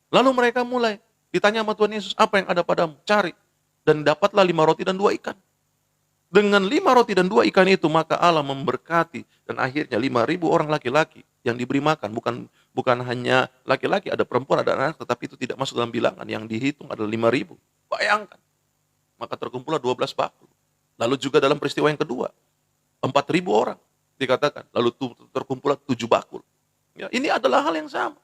Lalu mereka mulai ditanya sama Tuhan Yesus, apa yang ada padamu? Cari. Dan dapatlah 5 roti dan 2 ikan. Dengan 5 roti dan 2 ikan itu, maka Allah memberkati. Dan akhirnya 5.000 orang laki-laki yang diberi makan. Bukan hanya laki-laki, ada perempuan, ada anak, tetapi itu tidak masuk dalam bilangan. Yang dihitung adalah 5.000. Bayangkan. Maka terkumpullah 12 bakul. Lalu juga dalam peristiwa yang kedua, 4.000 orang dikatakan. Lalu terkumpullah 7 bakul. Ya, ini adalah hal yang sama.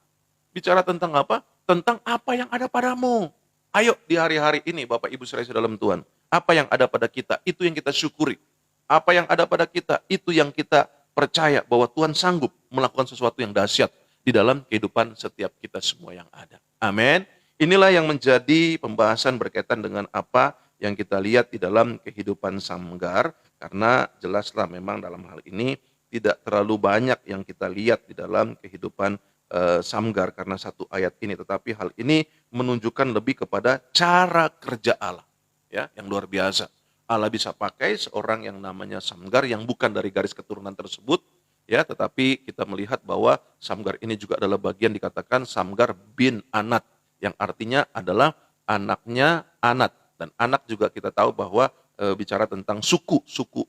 Bicara tentang apa? Tentang apa yang ada padamu. Ayo di hari-hari ini Bapak Ibu saudara dalam Tuhan. Apa yang ada pada kita, itu yang kita syukuri. Apa yang ada pada kita, itu yang kita percaya bahwa Tuhan sanggup melakukan sesuatu yang dahsyat di dalam kehidupan setiap kita semua yang ada. Amin. Inilah yang menjadi pembahasan berkaitan dengan apa yang kita lihat di dalam kehidupan Samgar, karena jelaslah memang dalam hal ini tidak terlalu banyak yang kita lihat di dalam kehidupan Samgar karena satu ayat ini, tetapi hal ini menunjukkan lebih kepada cara kerja Allah, ya, yang luar biasa. Allah bisa pakai seorang yang namanya Samgar yang bukan dari garis keturunan tersebut, ya, tetapi kita melihat bahwa Samgar ini juga adalah bagian dikatakan Samgar bin Anat, yang artinya adalah anaknya Anat, dan Anat juga kita tahu bahwa bicara tentang suku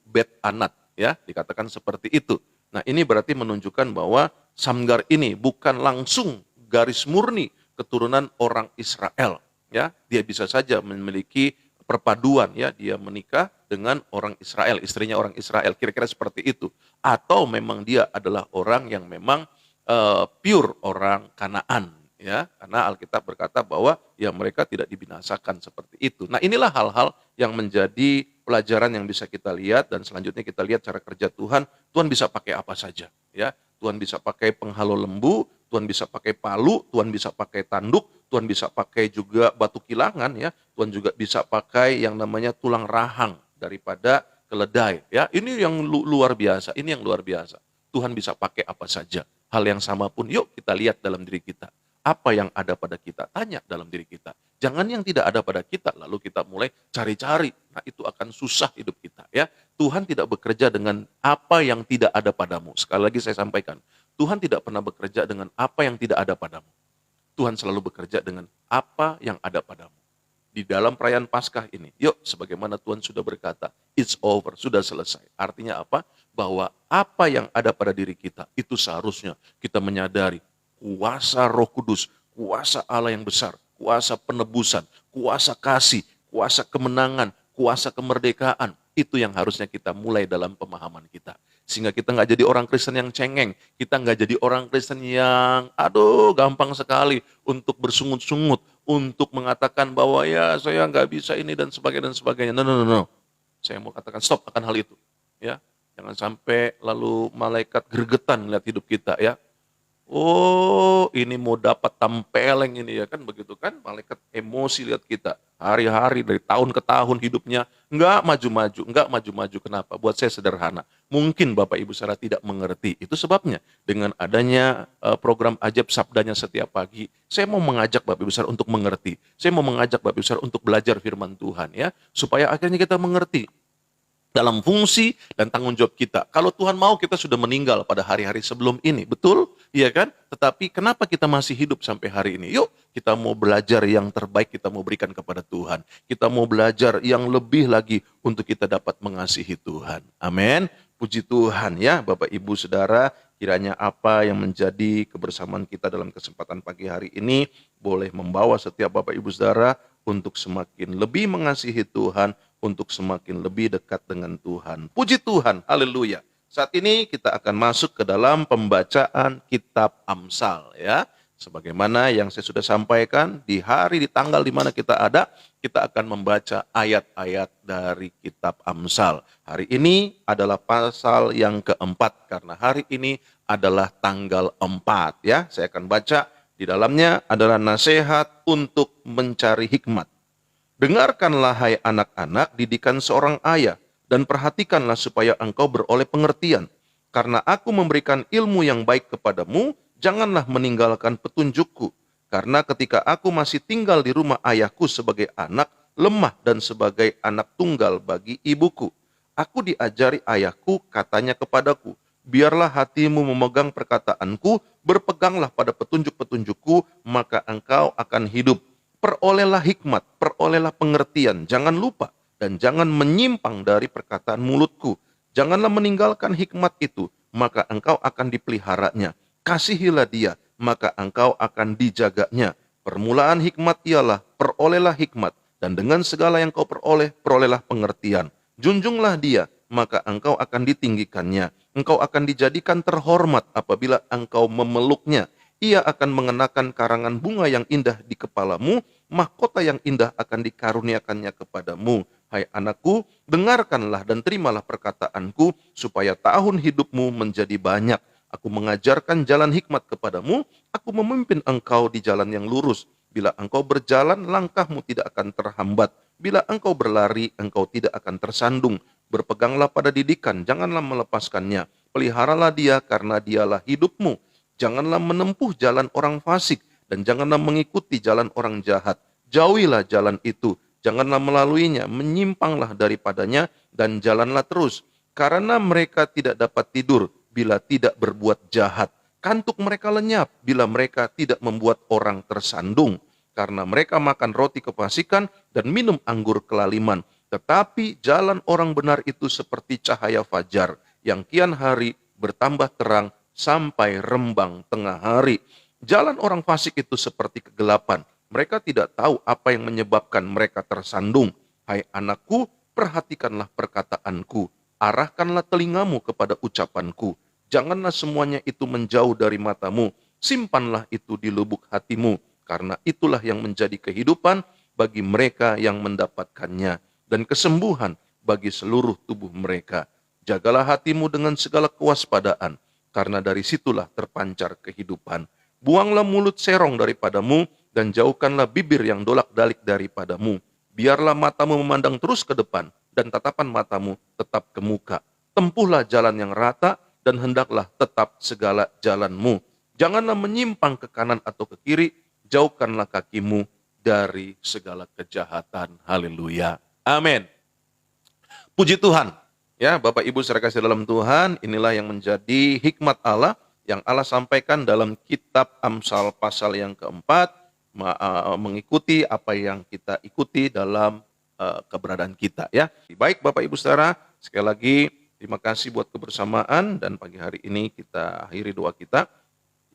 Bet Anat, ya, dikatakan seperti itu. Nah, ini berarti menunjukkan bahwa Samgar ini bukan langsung garis murni keturunan orang Israel, ya. Dia bisa saja memiliki perpaduan, ya, dia menikah dengan orang Israel, istrinya orang Israel, kira-kira seperti itu. Atau memang dia adalah orang yang memang pure orang Kanaan, ya, karena Alkitab berkata bahwa ya mereka tidak dibinasakan seperti itu. Nah, inilah hal-hal yang menjadi pelajaran yang bisa kita lihat, dan selanjutnya kita lihat cara kerja Tuhan. Tuhan bisa pakai apa saja, ya. Tuhan bisa pakai penghalau lembu, Tuhan bisa pakai palu, Tuhan bisa pakai tanduk, Tuhan bisa pakai juga batu kilangan, ya. Tuhan juga bisa pakai yang namanya tulang rahang daripada keledai, ya. Ini yang luar biasa, ini yang luar biasa. Tuhan bisa pakai apa saja. Hal yang sama pun yuk kita lihat dalam diri kita. Apa yang ada pada kita? Tanya dalam diri kita. Jangan yang tidak ada pada kita, lalu kita mulai cari-cari. Nah, itu akan susah hidup kita, ya. Tuhan tidak bekerja dengan apa yang tidak ada padamu. Sekali lagi saya sampaikan, Tuhan tidak pernah bekerja dengan apa yang tidak ada padamu. Tuhan selalu bekerja dengan apa yang ada padamu. Di dalam perayaan Paskah ini, yuk, sebagaimana Tuhan sudah berkata, it's over, sudah selesai. Artinya apa? Bahwa apa yang ada pada diri kita, itu seharusnya kita menyadari kuasa Roh Kudus, kuasa Allah yang besar, kuasa penebusan, kuasa kasih, kuasa kemenangan, kuasa kemerdekaan. Itu yang harusnya kita mulai dalam pemahaman kita. Sehingga kita nggak jadi orang Kristen yang cengeng. Kita nggak jadi orang Kristen yang, gampang sekali untuk bersungut-sungut. Untuk mengatakan bahwa ya saya nggak bisa ini dan sebagainya dan sebagainya. No. Saya mau katakan stop akan hal itu. Ya, jangan sampai lalu malaikat gregetan melihat hidup kita, ya. Oh, ini mau dapat tempeleng ini, ya kan, begitu kan? Malaikat emosi lihat kita. Hari-hari dari tahun ke tahun hidupnya enggak maju-maju. Kenapa? Buat saya sederhana. Mungkin Bapak Ibu saudara tidak mengerti. Itu sebabnya dengan adanya program Ajaib Sabdanya setiap pagi, saya mau mengajak Bapak Ibu saudara untuk mengerti. Saya mau mengajak Bapak Ibu saudara untuk belajar firman Tuhan, ya, supaya akhirnya kita mengerti dalam fungsi dan tanggung jawab kita. Kalau Tuhan mau kita sudah meninggal pada hari-hari sebelum ini, betul? Iya kan? Tetapi kenapa kita masih hidup sampai hari ini? Yuk, kita mau belajar yang terbaik, kita mau berikan kepada Tuhan. Kita mau belajar yang lebih lagi untuk kita dapat mengasihi Tuhan. Amin. Puji Tuhan, ya Bapak Ibu Saudara, kiranya apa yang menjadi kebersamaan kita dalam kesempatan pagi hari ini boleh membawa setiap Bapak Ibu Saudara untuk semakin lebih mengasihi Tuhan, untuk semakin lebih dekat dengan Tuhan. Puji Tuhan, haleluya. Saat ini kita akan masuk ke dalam pembacaan kitab Amsal, ya. Sebagaimana yang saya sudah sampaikan, di tanggal di mana kita ada, kita akan membaca ayat-ayat dari kitab Amsal. Hari ini adalah pasal yang keempat, karena hari ini adalah tanggal 4, ya. Saya akan baca, di dalamnya adalah nasihat untuk mencari hikmat. Dengarkanlah hai anak-anak didikan seorang ayah, dan perhatikanlah supaya engkau beroleh pengertian. Karena aku memberikan ilmu yang baik kepadamu, janganlah meninggalkan petunjukku. Karena ketika aku masih tinggal di rumah ayahku sebagai anak, lemah dan sebagai anak tunggal bagi ibuku. Aku diajari ayahku, katanya kepadaku, biarlah hatimu memegang perkataanku, berpeganglah pada petunjuk-petunjukku, maka engkau akan hidup. Perolehlah hikmat, perolehlah pengertian, jangan lupa dan jangan menyimpang dari perkataan mulutku. Janganlah meninggalkan hikmat itu, maka engkau akan dipeliharanya. Kasihilah dia, maka engkau akan dijaganya. Permulaan hikmat ialah perolehlah hikmat, dan dengan segala yang kau peroleh, perolehlah pengertian. Junjunglah dia, maka engkau akan ditinggikannya. Engkau akan dijadikan terhormat apabila engkau memeluknya. Ia akan mengenakan karangan bunga yang indah di kepalamu, mahkota yang indah akan dikaruniakannya kepadamu. Hai anakku, dengarkanlah dan terimalah perkataanku, supaya tahun hidupmu menjadi banyak. Aku mengajarkan jalan hikmat kepadamu, aku memimpin engkau di jalan yang lurus. Bila engkau berjalan, langkahmu tidak akan terhambat. Bila engkau berlari, engkau tidak akan tersandung. Berpeganglah pada didikan, janganlah melepaskannya. Peliharalah dia karena dialah hidupmu. Janganlah menempuh jalan orang fasik, dan janganlah mengikuti jalan orang jahat. Jauhilah jalan itu, janganlah melaluinya, menyimpanglah daripadanya, dan jalanlah terus. Karena mereka tidak dapat tidur bila tidak berbuat jahat. Kantuk mereka lenyap bila mereka tidak membuat orang tersandung. Karena mereka makan roti kefasikan dan minum anggur kelaliman. Tetapi jalan orang benar itu seperti cahaya fajar, yang kian hari bertambah terang sampai rembang tengah hari. Jalan orang fasik itu seperti kegelapan. Mereka tidak tahu apa yang menyebabkan mereka tersandung. Hai anakku, perhatikanlah perkataanku. Arahkanlah telingamu kepada ucapanku. Janganlah semuanya itu menjauh dari matamu. Simpanlah itu di lubuk hatimu. Karena itulah yang menjadi kehidupan bagi mereka yang mendapatkannya. Dan kesembuhan bagi seluruh tubuh mereka. Jagalah hatimu dengan segala kewaspadaan. Karena dari situlah terpancar kehidupan. Buanglah mulut serong daripadamu. Dan jauhkanlah bibir yang dolak-dalik daripadamu. Biarlah matamu memandang terus ke depan. Dan tatapan matamu tetap ke muka. Tempuhlah jalan yang rata. Dan hendaklah tetap segala jalanmu. Janganlah menyimpang ke kanan atau ke kiri. Jauhkanlah kakimu dari segala kejahatan. Haleluya. Amin. Puji Tuhan. Ya, Bapak Ibu saudara kasih dalam Tuhan, inilah yang menjadi hikmat Allah yang Allah sampaikan dalam kitab Amsal pasal yang keempat, mengikuti apa yang kita ikuti dalam keberadaan kita. Ya, baik Bapak Ibu saudara, sekali lagi terima kasih buat kebersamaan dan pagi hari ini kita akhiri doa kita.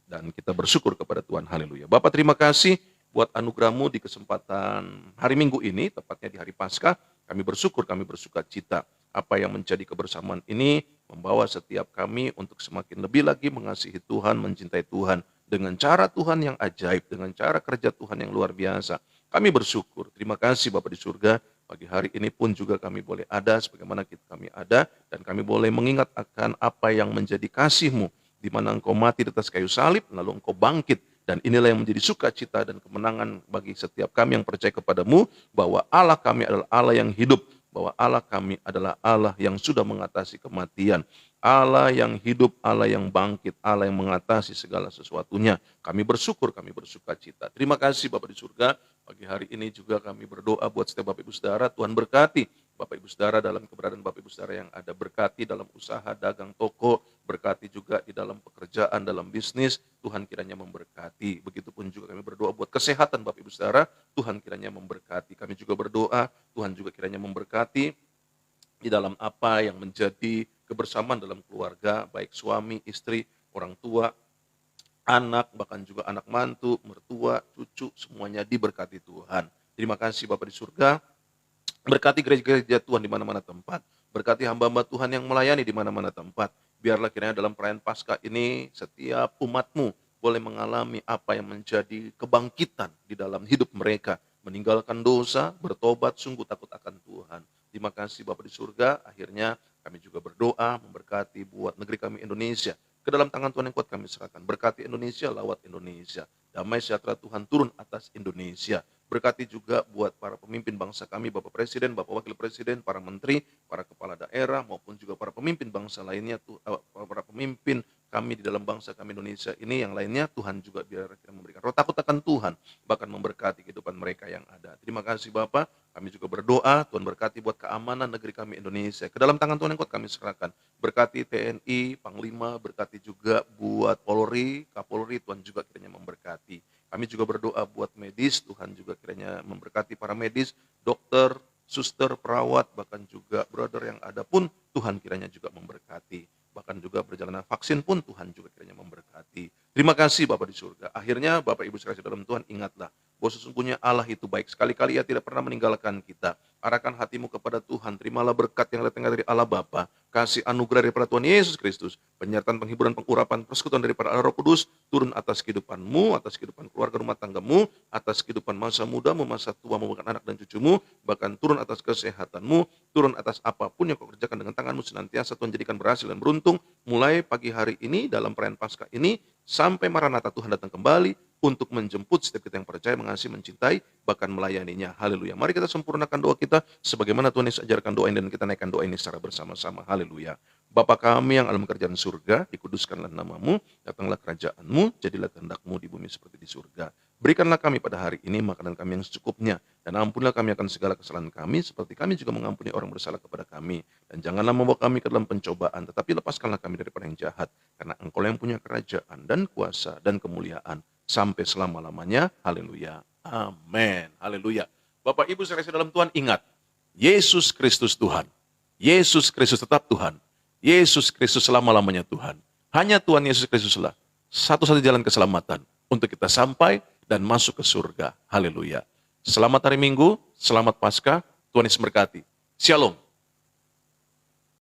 Dan kita bersyukur kepada Tuhan, haleluya. Bapak terima kasih buat anugerah-Mu di kesempatan hari Minggu ini, tepatnya di hari Paskah. Kami bersyukur, kami bersuka cita. Apa yang menjadi kebersamaan ini membawa setiap kami untuk semakin lebih lagi mengasihi Tuhan, mencintai Tuhan. Dengan cara Tuhan yang ajaib, dengan cara kerja Tuhan yang luar biasa. Kami bersyukur, terima kasih Bapak di surga. Pagi hari ini pun juga kami boleh ada, sebagaimana kami ada. Dan kami boleh mengingat akan apa yang menjadi kasih-Mu. Di mana engkau mati di atas kayu salib, lalu engkau bangkit. Dan inilah yang menjadi sukacita dan kemenangan bagi setiap kami yang percaya kepadamu, bahwa Allah kami adalah Allah yang hidup, bahwa Allah kami adalah Allah yang sudah mengatasi kematian, Allah yang hidup, Allah yang bangkit, Allah yang mengatasi segala sesuatunya. Kami bersyukur, kami bersukacita. Terima kasih Bapak di surga, pagi hari ini juga kami berdoa buat setiap Bapak Ibu Saudara, Tuhan berkati Bapak Ibu Saudara dalam keberadaan Bapak Ibu Saudara yang ada, berkati dalam usaha, dagang, toko, berkati juga di dalam pekerjaan, dalam bisnis, Tuhan kiranya memberkati. Begitupun juga kami berdoa buat kesehatan Bapak Ibu Saudara, Tuhan kiranya memberkati. Kami juga berdoa, Tuhan juga kiranya memberkati di dalam apa yang menjadi kebersamaan dalam keluarga, baik suami, istri, orang tua, anak, bahkan juga anak mantu, mertua, cucu, semuanya diberkati Tuhan. Terima kasih Bapak di surga. Berkati gereja-gereja Tuhan di mana-mana tempat. Berkati hamba-hamba Tuhan yang melayani di mana-mana tempat. Biarlah kiranya dalam perayaan Paskah ini setiap umat-Mu boleh mengalami apa yang menjadi kebangkitan di dalam hidup mereka. Meninggalkan dosa, bertobat, sungguh takut akan Tuhan. Terima kasih Bapa di surga. Akhirnya kami juga berdoa memberkati buat negeri kami Indonesia. Ke dalam tangan Tuhan yang kuat kami serahkan. Berkati Indonesia, lawat Indonesia. Damai sejahtera Tuhan turun atas Indonesia. Berkati juga buat para pemimpin bangsa kami, Bapak Presiden, Bapak Wakil Presiden, para menteri, para kepala daerah, maupun juga para pemimpin bangsa lainnya, para pemimpin kami di dalam bangsa kami Indonesia ini yang lainnya, Tuhan juga biar kita memberikan roh takut akan Tuhan, bahkan memberkati kehidupan mereka yang ada. Terima kasih Bapak, kami juga berdoa, Tuhan berkati buat keamanan negeri kami Indonesia. Ke dalam tangan Tuhan yang kuat kami serahkan. Berkati TNI, Panglima, berkati juga buat Polri, Kapolri, Tuhan juga kiranya memberkati. Kami juga berdoa buat medis, Tuhan juga kiranya memberkati para medis, dokter, suster, perawat, bahkan juga brother yang ada pun Tuhan kiranya juga memberkati. Bahkan juga perjalanan vaksin pun Tuhan juga kiranya memberkati. Terima kasih Bapak di surga. Akhirnya Bapak Ibu sekalian dalam Tuhan, ingatlah bahwa sesungguhnya Allah itu baik. Sekali-kali Ia tidak pernah meninggalkan kita. Arahkan hatimu kepada Tuhan, terimalah berkat yang datang dari Allah Bapa, kasih anugerah daripada Tuhan Yesus Kristus, penyertaan, penghiburan, pengurapan, persekutuan daripada Allah Roh Kudus turun atas kehidupanmu, atas kehidupan keluarga rumah tanggamu, atas kehidupan masa mudamu, masa tuamu, bahkan anak dan cucumu, bahkan turun atas kesehatanmu, turun atas apapun yang kau kerjakan dengan tanganmu, senantiasa Tuhan jadikan berhasil dan beruntung, mulai pagi hari ini dalam perayaan Paskah ini sampai Maranatha Tuhan datang kembali untuk menjemput setiap kita yang percaya, mengasihi, mencintai, bahkan melayaninya. Haleluya. Mari kita sempurnakan doa kita sebagaimana Tuhan Yesus ajarkan doa ini, dan kita naikkan doa ini secara bersama-sama. Haleluya. Bapa kami yang alam kerajaan surga, dikuduskanlah namamu, datanglah kerajaanmu, jadilah kehendakmu di bumi seperti di surga. Berikanlah kami pada hari ini makanan kami yang secukupnya, dan ampunilah kami akan segala kesalahan kami, seperti kami juga mengampuni orang bersalah kepada kami. Dan janganlah membawa kami ke dalam pencobaan, tetapi lepaskanlah kami daripada yang jahat, karena Engkau yang punya kerajaan dan kuasa dan kemuliaan sampai selama-lamanya. Haleluya. Amin. Haleluya. Bapak Ibu saudara dalam Tuhan, ingat, Yesus Kristus Tuhan. Yesus Kristus tetap Tuhan. Yesus Kristus selama-lamanya Tuhan. Hanya Tuhan Yesus Kristuslah satu-satu jalan keselamatan untuk kita sampai dan masuk ke surga. Haleluya. Selamat hari Minggu, selamat Paskah, Tuhan Yesus berkati. Shalom.